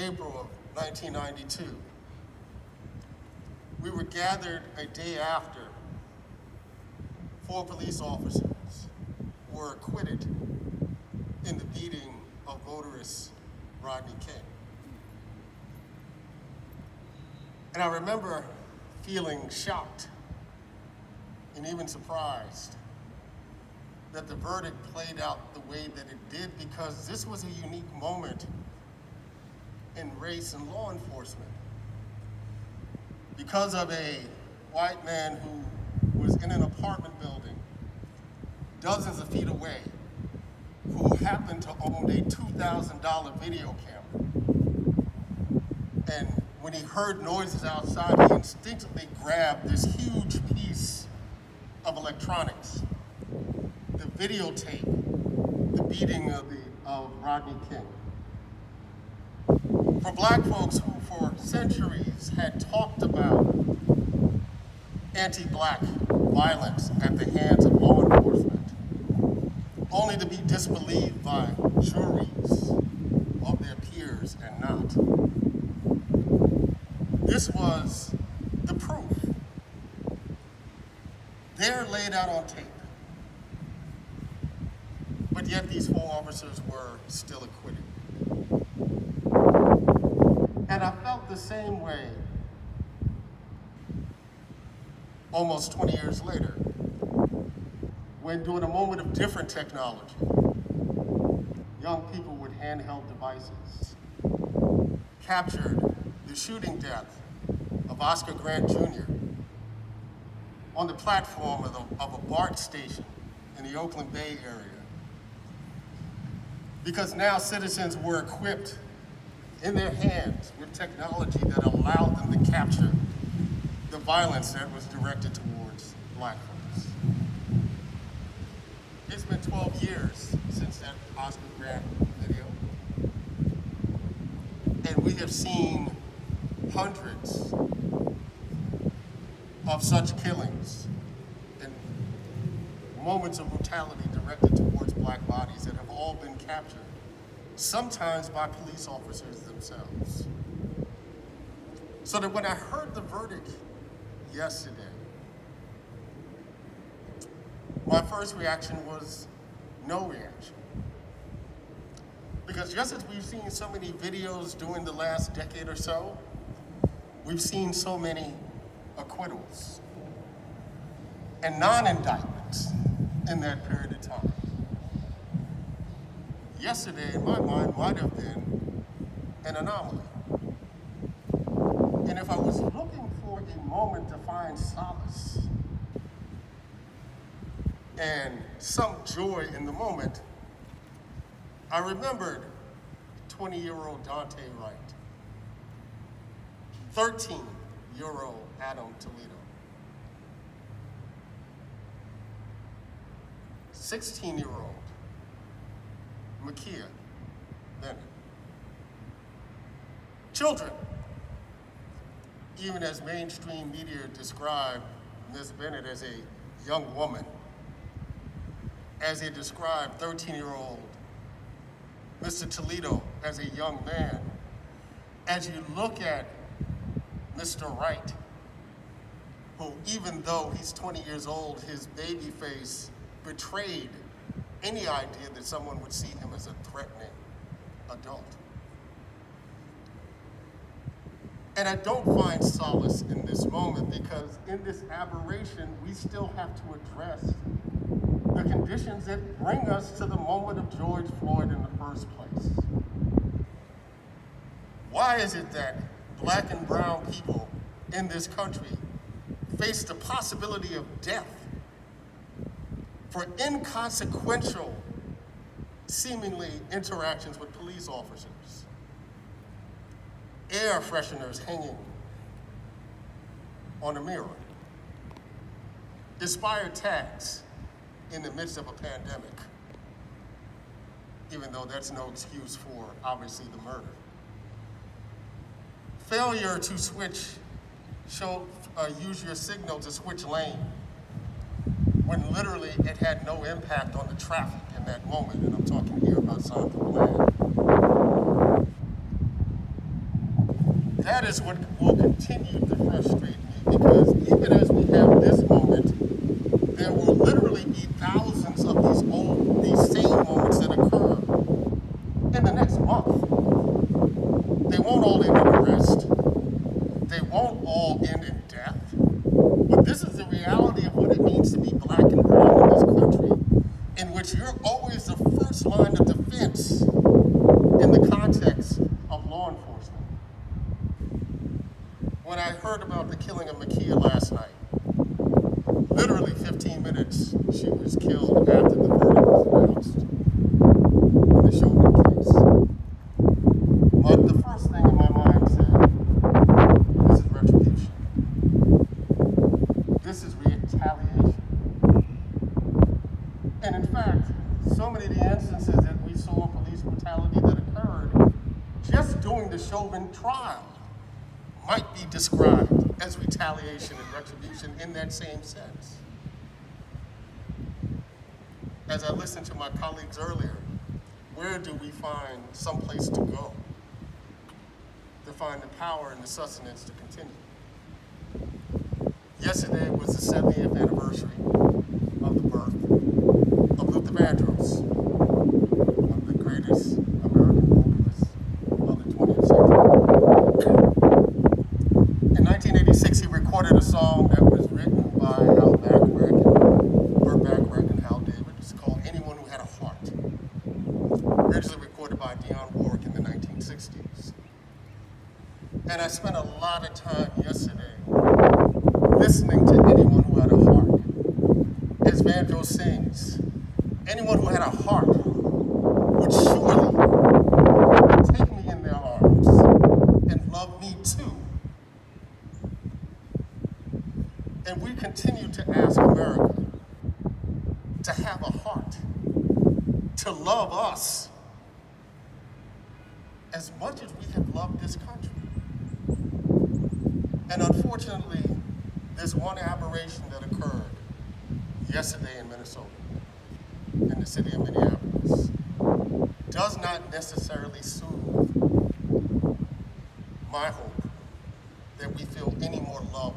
April of 1992. We were gathered a day after 4 police officers were acquitted in the beating of motorist Rodney King. And I remember feeling shocked and even surprised that the verdict played out the way that it did, because this was a unique moment in race and law enforcement. Because of a white man who was in an apartment building dozens of feet away, who happened to own a $2,000 video camera. And when he heard noises outside, he instinctively grabbed this huge piece of electronics, the videotape, the beating of Rodney King. For black folks who for centuries had talked about anti-black violence at the hands of law enforcement, only to be disbelieved by juries of their peers and not. This was the proof. They're laid out on tape. But yet these 4 officers were still acquitted. And I felt the same way almost 20 years later, when during a moment of different technology, young people with handheld devices captured the shooting death of Oscar Grant Jr. on the platform of a BART station in the Oakland Bay area. Because now citizens were equipped in their hands with technology that allowed them to capture the violence that was directed towards black folks. It's been 12 years since that Oscar Grant video. And we have seen hundreds of such killings and moments of brutality directed towards black bodies that have all been captured, sometimes by police officers themselves. So that when I heard the verdict yesterday, my first reaction was no reaction. Because just as we've seen so many videos during the last decade or so, we've seen so many acquittals and non-indictments in that period of time. Yesterday, in my mind, might have been an anomaly. And if I was looking for a moment to find solace and some joy in the moment, I remembered 20-year-old Dante Wright, 13-year-old Adam Toledo, 16-year-old Makia Bennett. Children, even as mainstream media described Ms. Bennett as a young woman, as they described 13-year-old Mr. Toledo as a young man, as you look at Mr. Wright, who even though he's 20 years old, his baby face betrayed any idea that someone would see him as a threatening adult. And I don't find solace in this moment, because in this aberration, we still have to address the conditions that bring us to the moment of George Floyd in the first place. Why is it that black and brown people in this country face the possibility of death for inconsequential, seemingly interactions with police officers? Air fresheners hanging on a mirror, expired tags in the midst of a pandemic, even though that's no excuse for, obviously, the murder. Failure to use your signal to switch lane when literally it had no impact on the traffic in that moment, and I'm talking here about South of the land. is what will continue to frustrate me, because even as we have this moment, there will literally be thousands of these same moments that occur in the next month. They won't all end in arrest. They won't all end in death. But this is the reality of what it means to be black and brown in this country, in which you're always the first line of defense in the context of law enforcement. When I heard about the killing of Makia last night, literally 15 minutes she was killed after the verdict was announced in the Chauvin case. But the first thing in my mind said, this is retribution. This is retaliation. And in fact, so many of the instances that we saw of police brutality that occurred just during the Chauvin trial might be described as retaliation and retribution in that same sense. As I listened to my colleagues earlier, where do we find some place to go to find the power and the sustenance to continue? Yesterday was the 70th anniversary of the birth of Luther Vandross, one of the greatest American vocalists of the 20th century. In 1986, he recorded a song that was written by Burt Bacharach and Hal David. It's called Anyone Who Had a Heart. Originally recorded by Dionne Warwick in the 1960s. And I spent a lot of time yesterday listening to Anyone Who Had a Heart. As Vandross sings, anyone who had a heart would surely take me in their arms and love me too. And we continue to ask America to have a heart, to love us as much as we have loved this country. And unfortunately, this one aberration that occurred yesterday in Minnesota, in the city of Minneapolis, does not necessarily soothe my hope that we feel any more love